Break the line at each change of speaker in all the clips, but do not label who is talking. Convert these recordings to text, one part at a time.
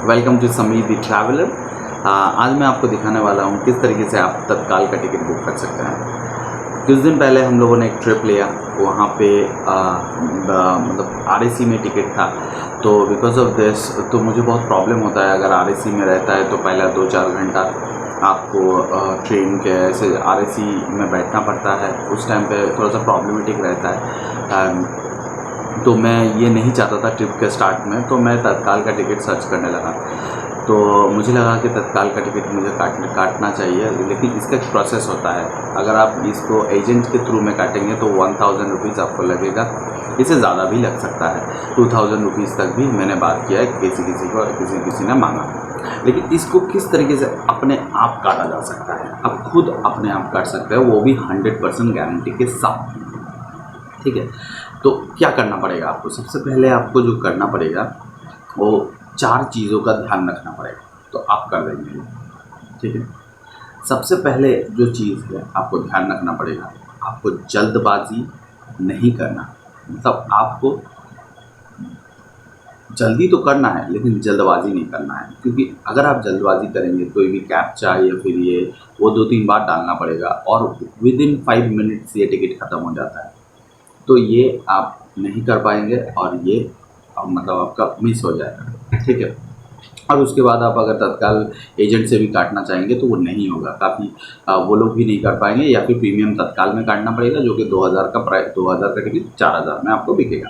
Welcome to Sameer the traveller. आज मैं आपको दिखाने वाला हूँ किस तरीके से आप तत्काल का टिकट बुक कर सकते हैं। कुछ दिन पहले हम लोगों ने एक ट्रिप लिया, वहाँ पे मतलब आरएसी में टिकट था। तो बिकॉज ऑफ दिस तो मुझे बहुत प्रॉब्लम होता है। अगर आरएसी में रहता है तो पहला 2-4 घंटा आपको ट्रेन के ऐसे आरएसी में बैठना पड़ता है। उस टाइम पे थोड़ा सा प्रॉब्लमेटिक रहता है। तो मैं ये नहीं चाहता था ट्रिप के स्टार्ट में, तो मैं तत्काल का टिकट सर्च करने लगा। तो मुझे लगा कि तत्काल का टिकट मुझे काटना चाहिए, लेकिन इसका एक प्रोसेस होता है। अगर आप इसको एजेंट के थ्रू में काटेंगे तो 1000 रुपीज़ आपको लगेगा। इससे ज़्यादा भी लग सकता है, 2000 रुपीज़ तक भी मैंने बात किया है। किसी ने मांगा। लेकिन इसको किस तरीके से अपने आप काटा जा सकता है, आप खुद अपने आप काट सकते हैं, वो भी 100% गारंटी के साथ। ठीक है, तो क्या करना पड़ेगा आपको? सबसे पहले आपको जो करना पड़ेगा वो 4 चीज़ों का ध्यान रखना पड़ेगा, तो आप कर देंगे। ठीक है, सबसे पहले जो चीज़ है आपको ध्यान रखना पड़ेगा, आपको जल्दबाजी नहीं करना। मतलब आपको जल्दी तो करना है लेकिन जल्दबाजी नहीं करना है, क्योंकि अगर आप जल्दबाजी करेंगे कोई भी कैप्चा या फिर ये वो 2-3 बार डालना पड़ेगा और विदिन 5 मिनट्स ये टिकट ख़त्म हो जाता है। तो ये आप नहीं कर पाएंगे और ये मतलब आपका मिस हो जाएगा। ठीक है, और उसके बाद आप अगर तत्काल एजेंट से भी काटना चाहेंगे तो वो नहीं होगा। काफ़ी वो लोग भी नहीं कर पाएंगे, या फिर प्रीमियम तत्काल में काटना पड़ेगा, जो कि 2000 का टिकट 4000 में आपको बिकेगा।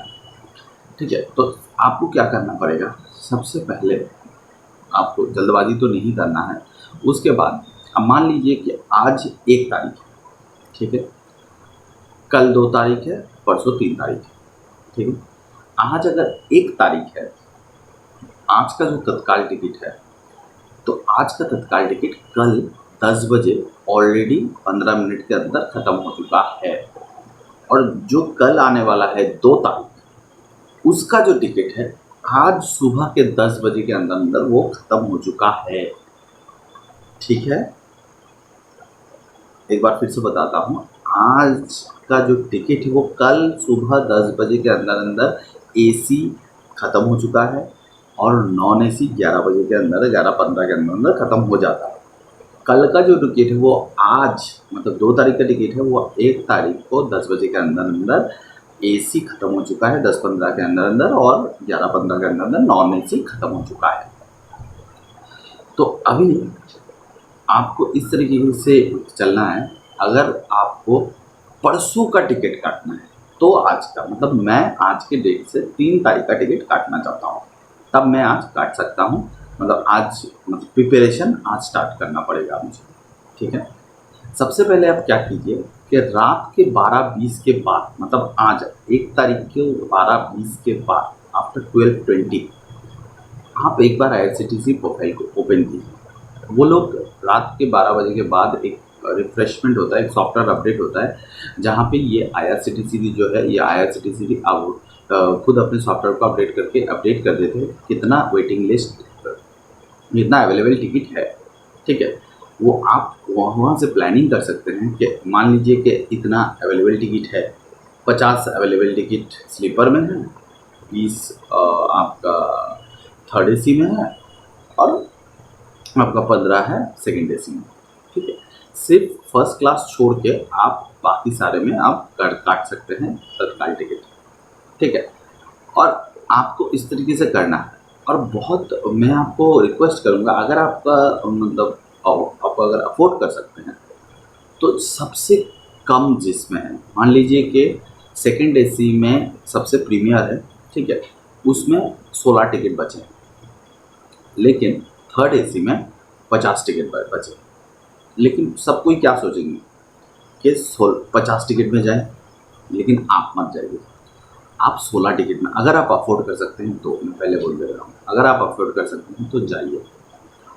ठीक है, तो आपको क्या करना पड़ेगा? सबसे पहले आपको जल्दबाजी तो नहीं करना है। उसके बाद अब मान लीजिए कि आज 1 तारीख है, ठीक है, कल 2 तारीख है, परसों 3 तारीख है। ठीक है, आज अगर 1 तारीख है, आज का जो तत्काल टिकट है, तो आज का तत्काल टिकट कल 10 बजे ऑलरेडी 15 मिनट के अंदर ख़त्म हो चुका है। और जो कल आने वाला है 2 तारीख, उसका जो टिकट है आज सुबह के 10 बजे के अंदर अंदर वो ख़त्म हो चुका है। ठीक है, एक बार फिर से बताता हूँ। आज का जो टिकट है वो कल सुबह 10 बजे के अंदर अंदर एसी ख़त्म हो चुका है, और नॉन एसी 11 बजे के अंदर 11:15 के अंदर अंदर ख़त्म हो जाता है। कल का जो टिकट है वो आज मतलब 2 तारीख का टिकट है वो 1 तारीख को 10 बजे के अंदर अंदर एसी ख़त्म हो चुका है, 10:15 के अंदर अंदर, और 11:15 के अंदर अंदर नॉन एसी ख़त्म हो चुका है। तो अभी आपको इस तरीके से चलना है। अगर आपको परसों का टिकट काटना है तो आज का मतलब मैं आज के डेट से 3 तारीख का टिकट काटना चाहता हूँ, तब मैं आज काट सकता हूँ। मतलब आज मतलब प्रिपरेशन आज स्टार्ट करना पड़ेगा मुझे। ठीक है, सबसे पहले आप क्या कीजिए कि रात के 12:20 के बाद, मतलब आज 1 तारीख के 12:20 के बाद आफ्टर 12:20 आप एक बार IRCTC प्रोफाइल को ओपन कीजिए। वो लोग रात के 12 बजे के बाद एक रिफ्रेशमेंट होता है, एक सॉफ्टवेयर अपडेट होता है, जहाँ पे ये IRCTC जो है, ये IRCTC अब खुद अपने सॉफ्टवेयर को अपडेट कर देते हैं कितना वेटिंग लिस्ट, कितना अवेलेबल टिकट है। ठीक है, वो आप वहाँ से प्लानिंग कर सकते हैं कि मान लीजिए कि इतना अवेलेबल टिकट है, 50 अवेलेबल टिकट स्लीपर में है, 20 आपका थर्ड एसी में है, और आपका 15 है सेकंड एसी में। ठीक है, सिर्फ फर्स्ट क्लास छोड़ के आप बाकी सारे में आप काट सकते हैं तत्काल टिकट। ठीक है, और आपको इस तरीके से करना है। और बहुत मैं आपको रिक्वेस्ट करूँगा, अगर आपका मतलब आप अगर अफोर्ड कर सकते हैं तो सबसे कम जिसमें है, मान लीजिए कि सेकंड एसी में सबसे प्रीमियर है, ठीक है, उसमें 16 टिकट बचे हैं, लेकिन थर्ड एसी में 50 टिकट बचे। लेकिन सब कोई क्या सोचेंगे कि 50 टिकट में जाए, लेकिन आप मत जाइए। आप 16 टिकट में अगर आप अफोर्ड कर सकते हैं तो, मैं पहले बोल दे रहा हूँ, अगर आप अफोर्ड कर सकते हैं तो जाइए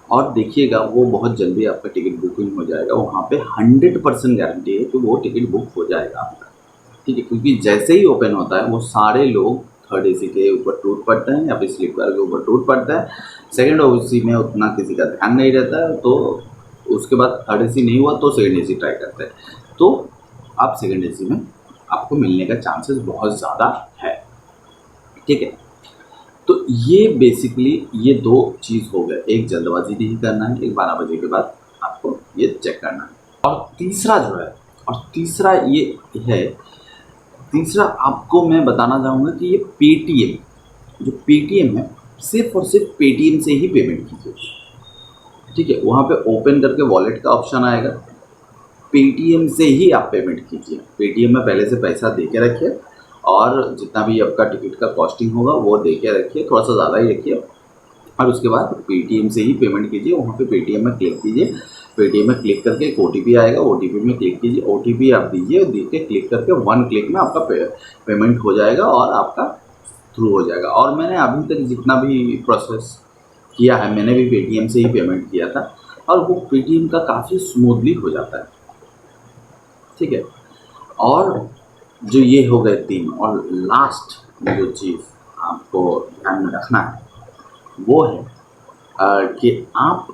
और देखिएगा, वो बहुत जल्दी आपका टिकट बुकिंग हो जाएगा। वहाँ पे 100% गारंटी है कि वो टिकट बुक हो जाएगा आपका। ठीक है, क्योंकि जैसे ही ओपन होता है वो सारे लोग थर्ड एसी के ऊपर टूट पड़ते हैं या फिर स्लीपर के ऊपर टूट पड़ते हैं। सेकंड एसी में उतना किसी का ध्यान नहीं रहता है, तो उसके बाद थर्ड एसी नहीं हुआ तो सेकंड एसी ट्राई करते हैं। तो आप सेकंड एसी में आपको मिलने का चांसेस बहुत ज़्यादा है। ठीक है, तो ये बेसिकली ये दो चीज़ हो गए, एक जल्दबाजी नहीं करना है, एक 12 बजे के बाद आपको ये चेक करना है। और तीसरा जो है, और तीसरा ये है, तीसरा आपको मैं बताना चाहूँगा कि ये पेटीएम, जो पेटीएम है, सिर्फ और सिर्फ पेटीएम से ही पेमेंट कीजिए। ठीक है, वहाँ पे ओपन करके वॉलेट का ऑप्शन आएगा, पेटीएम से ही आप पेमेंट कीजिए। पेटीएम में पहले से पैसा दे के रखिए और जितना भी आपका टिकट का कॉस्टिंग होगा वो दे के रखिए, थोड़ा सा ज़्यादा ही रखिए, और उसके बाद पेटीएम से ही पेमेंट कीजिए। वहाँ पे पेटीएम में क्लिक कीजिए, पेटीएम में क्लिक करके एक ओटीपी आएगा, ओटीपी में क्लिक कीजिए, ओटीपी आप दीजिए, दे के क्लिक करके 1 क्लिक में आपका पेमेंट हो जाएगा और आपका थ्रू हो जाएगा। और मैंने अभी तक जितना भी प्रोसेस किया है, मैंने भी पेटीएम से ही पेमेंट किया था और वो पेटीएम का काफ़ी स्मूथली हो जाता है। ठीक है, और जो ये हो गए 3, और लास्ट जो चीज़ आपको ध्यान में रखना है वो है कि आप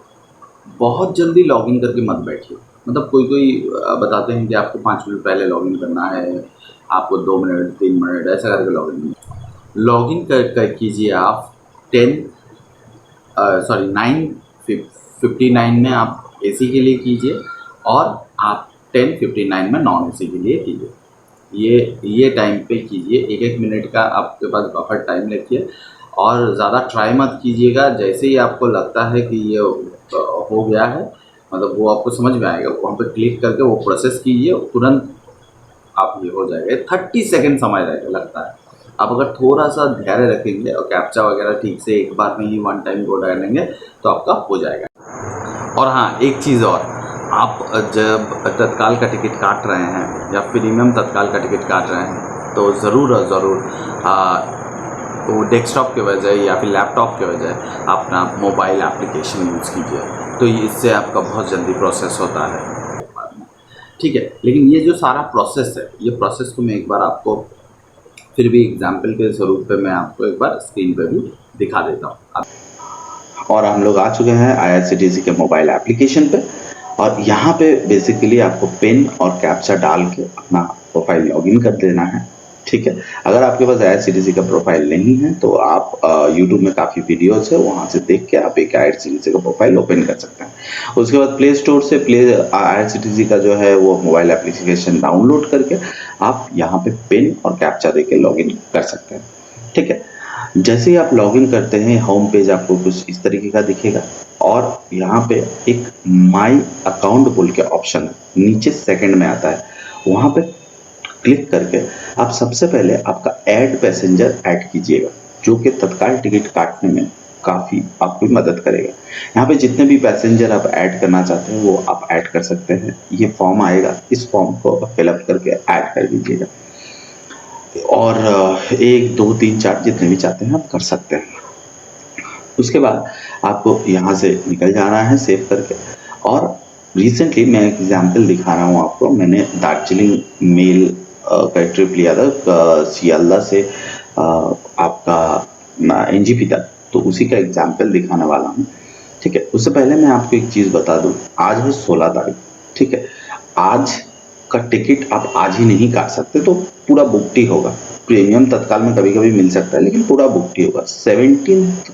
बहुत जल्दी लॉगिन करके मत बैठिए। मतलब कोई बताते हैं कि आपको 5 मिनट पहले लॉगिन करना है, आपको 2 मिनट 3 मिनट ऐसा करके लॉगिन कर कीजिए। आप 9:59 में आप एसी के लिए कीजिए और आप 10:59 में नॉन एसी के लिए कीजिए। ये टाइम पे कीजिए, 1-1 मिनट का आपके पास बफर टाइम रखिए और ज़्यादा ट्राई मत कीजिएगा। जैसे ही आपको लगता है कि ये हो गया है, मतलब वो आपको समझ में आएगा, वहाँ पे क्लिक करके वो प्रोसेस कीजिए, तुरंत आप ये हो जाएगा। 30 सेकेंड समय लगता है। आप अगर थोड़ा सा धैर्य रखेंगे और कैप्चा वगैरह ठीक से एक बार में ही 1 टाइम कोड डालेंगे तो आपका हो जाएगा। और हाँ, एक चीज़ और, आप जब तत्काल का टिकट काट रहे हैं या प्रीमियम तत्काल का टिकट काट रहे हैं तो ज़रूर वो डेस्कटॉप के बजाय या फिर लैपटॉप के बजाय अपना मोबाइल एप्लीकेशन यूज़ कीजिए, तो इससे आपका बहुत जल्दी प्रोसेस होता है। ठीक है, लेकिन ये जो सारा प्रोसेस है, ये प्रोसेस को मैं एक बार आपको फिर भी एग्जाम्पल के स्वरूप पे मैं आपको एक बार स्क्रीन पे भी दिखा देता हूँ। और हम लोग आ चुके हैं IRCTC के मोबाइल एप्लीकेशन पे, और यहाँ पे बेसिकली आपको पिन और कैप्चा डाल के अपना प्रोफाइल लॉगिन कर देना है। ठीक है, अगर आपके पास IRCTC का प्रोफाइल नहीं है तो आप यूट्यूब में काफ़ी वीडियोस है, वहाँ से देख के आप एक IRCTC का प्रोफाइल ओपन कर सकते हैं। उसके बाद प्ले स्टोर से IRCTC का जो है वो मोबाइल एप्लीकेशन डाउनलोड करके आप यहाँ पे पिन और कैप्चा दे के लॉगिन कर सकते हैं। ठीक है, जैसे ही आप लॉगिन करते हैं होम पेज आपको कुछ इस तरीके का दिखेगा और यहाँ पे एक माई अकाउंट बोल के ऑप्शन है, नीचे सेकंड में आता है, वहाँ पे क्लिक करके आप सबसे पहले आपका ऐड पैसेंजर ऐड कीजिएगा, जो कि तत्काल टिकट काटने में काफ़ी आपकी मदद करेगा। यहाँ पे जितने भी पैसेंजर आप ऐड करना चाहते हैं वो आप ऐड कर सकते हैं। ये फॉर्म आएगा, इस फॉर्म को फिलअप करके ऐड कर दीजिएगा और 1 2 3 4 जितने भी चाहते हैं आप कर सकते हैं। उसके बाद आपको यहाँ से निकल जाना है सेव करके। और रिसेंटली मैं एक एग्जाम्पल दिखा रहा हूँ आपको, मैंने दार्जिलिंग मेल का ट्रिप लिया था सियालदा से आपका NGP तक, तो उसी का एग्जाम्पल दिखाने वाला हूँ। ठीक है, उससे पहले मैं आपको एक चीज़ बता दूँ, आज है 16 तारीख। ठीक है, आज का टिकट आप आज ही नहीं काट सकते, तो पूरा बुकड ही होगा। प्रीमियम तत्काल में कभी कभी मिल सकता है लेकिन पूरा बुकड ही होगा। 17th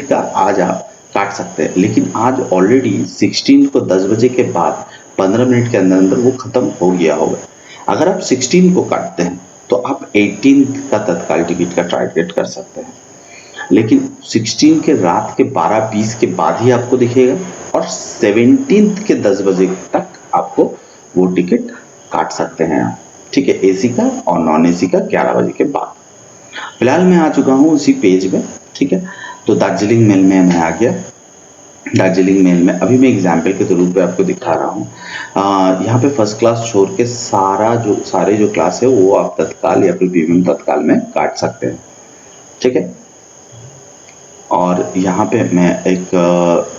का आज आप काट सकते हैं, लेकिन आज ऑलरेडी 16 को 10 बजे के बाद 15 मिनट के अंदर अंदर वो खत्म हो गया होगा। अगर आप 16 को काटते हैं तो आप 18th का तत्काल टिकट का टारगेट कर सकते हैं, लेकिन 16 के रात के 12:20 के बाद ही आपको दिखेगा और 17th के 10 बजे तक आपको वो टिकट काट सकते हैं। ठीक है, एसी का और नॉन एसी का 11 बजे के बाद। फिलहाल मैं आ चुका हूँ उसी पेज में। ठीक है, तो दार्जिलिंग मेल में मैं आ गया। दार्जिलिंग मेल में अभी मैं एग्जाम्पल के रूप पे आपको दिखा रहा हूँ। यहाँ पे फर्स्ट क्लास छोड़ के सारे जो क्लास है वो आप तत्काल या फिर प्रीमियम तत्काल में काट सकते हैं। ठीक है, और यहाँ पे मैं एक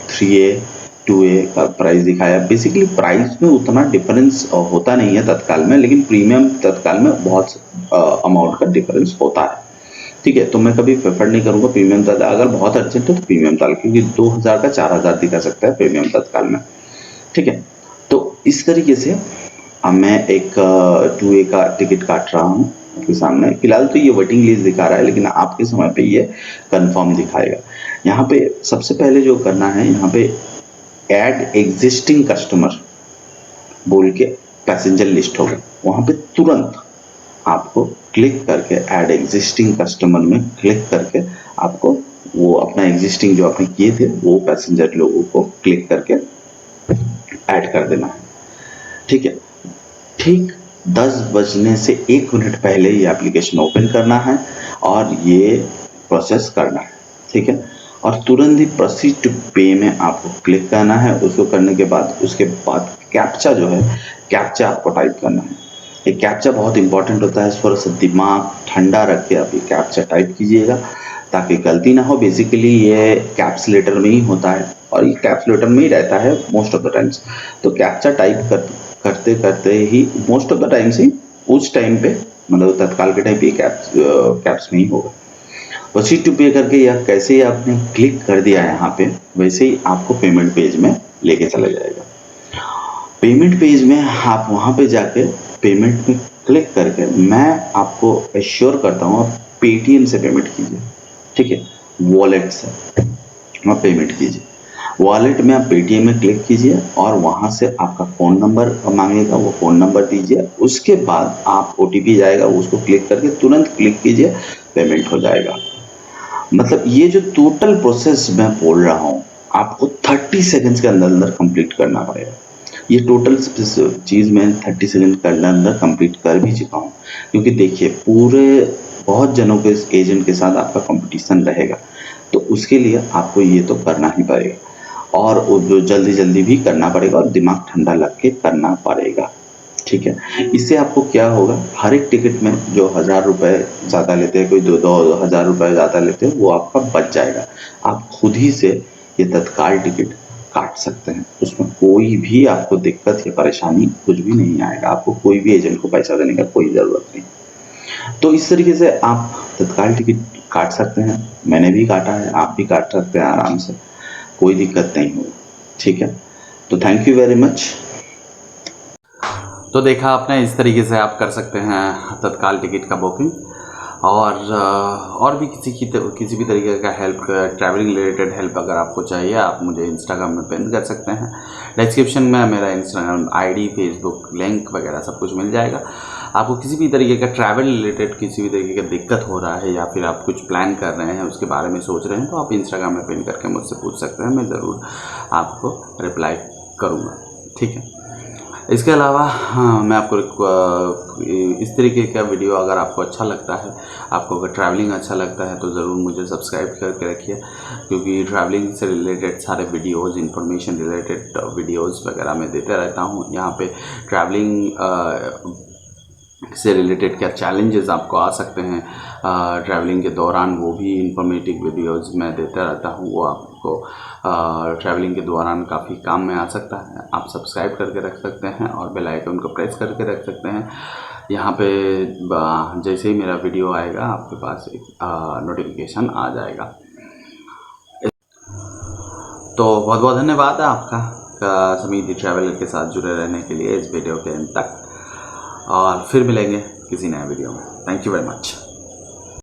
3A 2A का प्राइस दिखाया। बेसिकली प्राइस में उतना डिफरेंस होता नहीं है तत्काल में, लेकिन प्रीमियम तत्काल में बहुत अमाउंट का डिफरेंस होता है। ठीक है, तो मैं कभी प्रेफर नहीं करूँगा प्रीमियम तत्काल। अगर बहुत अर्जेंट है तो प्रीमियम तत्काल, क्योंकि 2000 का 4000 दिखा सकता है प्रीमियम तत्काल में। ठीक है, तो इस तरीके से अब मैं एक 2A का टिकट काट रहा हूँ आपके सामने। फिलहाल तो ये वेटिंग लिस्ट दिखा रहा है, लेकिन आपके समय पे ये कंफर्म दिखाएगा। यहाँ पे सबसे पहले जो करना है, यहाँ पे ऐड एग्जिस्टिंग कस्टमर बोल के पैसेंजर लिस्ट होगा, वहाँ पे तुरंत आपको क्लिक करके ऐड एग्जिस्टिंग कस्टमर में क्लिक करके आपको वो अपना एग्जिस्टिंग जो आपने किए थे वो पैसेंजर लोगों को क्लिक करके ऐड कर देना है। ठीक है, ठीक 10 बजने से 1 मिनट पहले ये एप्लीकेशन ओपन करना है और ये प्रोसेस करना है। ठीक है, और तुरंत ही प्रोसीड टू पे में आपको क्लिक करना है। उसको करने के बाद उसके बाद कैप्चा जो है, कैप्चा आपको टाइप करना है। ये कैप्चा बहुत इंपॉर्टेंट होता है, थोड़ा सा दिमाग ठंडा रख के आप ये कैप्चा टाइप कीजिएगा ताकि गलती ना हो। बेसिकली ये कैप्स लेटर में ही होता है और ये कैप्स लेटर में ही रहता है मोस्ट ऑफ द टाइम्स। तो कैप्चा टाइप करते करते ही मोस्ट ऑफ द टाइम्स ही उस टाइम पे, मतलब तत्काल के टाइम पे कैप्स में ही होगा। प्रोसीड टू पे करके या कैसे ही आपने क्लिक कर दिया है यहाँ पे, वैसे ही आपको पेमेंट पेज में लेके चला जाएगा। पेमेंट पेज में आप वहाँ पे जाके पेमेंट में क्लिक करके, मैं आपको एश्योर करता हूँ आप पेटीएम से पेमेंट कीजिए। ठीक है, वॉलेट से आप पेमेंट कीजिए। वॉलेट में आप पेटीएम में क्लिक कीजिए और वहाँ से आपका फ़ोन नंबर मांगेगा, वो फ़ोन नंबर दीजिए। उसके बाद आप ओटीपी जाएगा, उसको क्लिक करके तुरंत क्लिक कीजिए, पेमेंट हो जाएगा। मतलब ये जो टोटल प्रोसेस मैं बोल रहा हूँ, आपको 30 सेकंड्स के अंदर अंदर कंप्लीट करना पड़ेगा। ये टोटल चीज़ मैं 30 सेकंड के अंदर अंदर कंप्लीट कर भी चुका हूँ, क्योंकि देखिए पूरे बहुत जनों के एजेंट के साथ आपका कंपटीशन रहेगा, तो उसके लिए आपको ये तो करना ही पड़ेगा और जो जल्दी जल्दी भी करना पड़ेगा और दिमाग ठंडा लग के करना पड़ेगा। ठीक है, इससे आपको क्या होगा, हर एक टिकट में जो 1000 रुपये ज़्यादा लेते हैं, कोई 2-2 हज़ार रुपये ज़्यादा लेते हैं, वो आपका बच जाएगा। आप खुद ही से ये तत्काल टिकट काट सकते हैं, उसमें कोई भी आपको दिक्कत या परेशानी कुछ भी नहीं आएगा। आपको कोई भी एजेंट को पैसा देने का कोई ज़रूरत नहीं। तो इस तरीके से आप तत्काल टिकट काट सकते हैं। मैंने भी काटा है, आप भी काट सकते हैं आराम से, कोई दिक्कत नहीं होगी। ठीक है, तो थैंक यू वेरी मच। तो देखा आपने, इस तरीके से आप कर सकते हैं तत्काल टिकट का बुकिंग। और भी किसी भी तरीके का हेल्प, ट्रैवलिंग रिलेटेड हेल्प अगर आपको चाहिए, आप मुझे इंस्टाग्राम में पिन कर सकते हैं। डिस्क्रिप्शन में मेरा इंस्टाग्राम आईडी, फेसबुक लिंक वगैरह सब कुछ मिल जाएगा। आपको किसी भी तरीके का ट्रैवल रिलेटेड किसी भी तरीके का दिक्कत हो रहा है या फिर आप कुछ प्लान कर रहे हैं, उसके बारे में सोच रहे हैं, तो आप इंस्टाग्राम में पिन करके मुझसे पूछ सकते हैं। मैं ज़रूर आपको रिप्लाई करूँगा। ठीक है, इसके अलावा मैं आपको इस तरीके का वीडियो अगर आपको अच्छा लगता है, आपको अगर ट्रैवलिंग अच्छा लगता है, तो ज़रूर मुझे सब्सक्राइब करके रखिए, क्योंकि ट्रैवलिंग से रिलेटेड सारे वीडियोज़, इन्फॉर्मेशन रिलेटेड वीडियोज़ वगैरह मैं देते रहता हूँ। यहाँ पे ट्रैवलिंग से रिलेटेड क्या चैलेंजेस आपको आ सकते हैं ट्रैवलिंग के दौरान, वो भी इंफॉर्मेटिव वीडियोस मैं देता रहता हूँ। वो आपको ट्रैवलिंग के दौरान काफ़ी काम में आ सकता है। आप सब्सक्राइब करके रख सकते हैं और बेल आइकन को प्रेस करके रख सकते हैं। यहाँ पे जैसे ही मेरा वीडियो आएगा आपके पास एक नोटिफिकेशन आ जाएगा। तो बहुत बहुत धन्यवाद है आपका समीति ट्रैवलर के साथ जुड़े रहने के लिए इस वीडियो के अंत तक, और फिर मिलेंगे किसी नए वीडियो में। Thank you very much.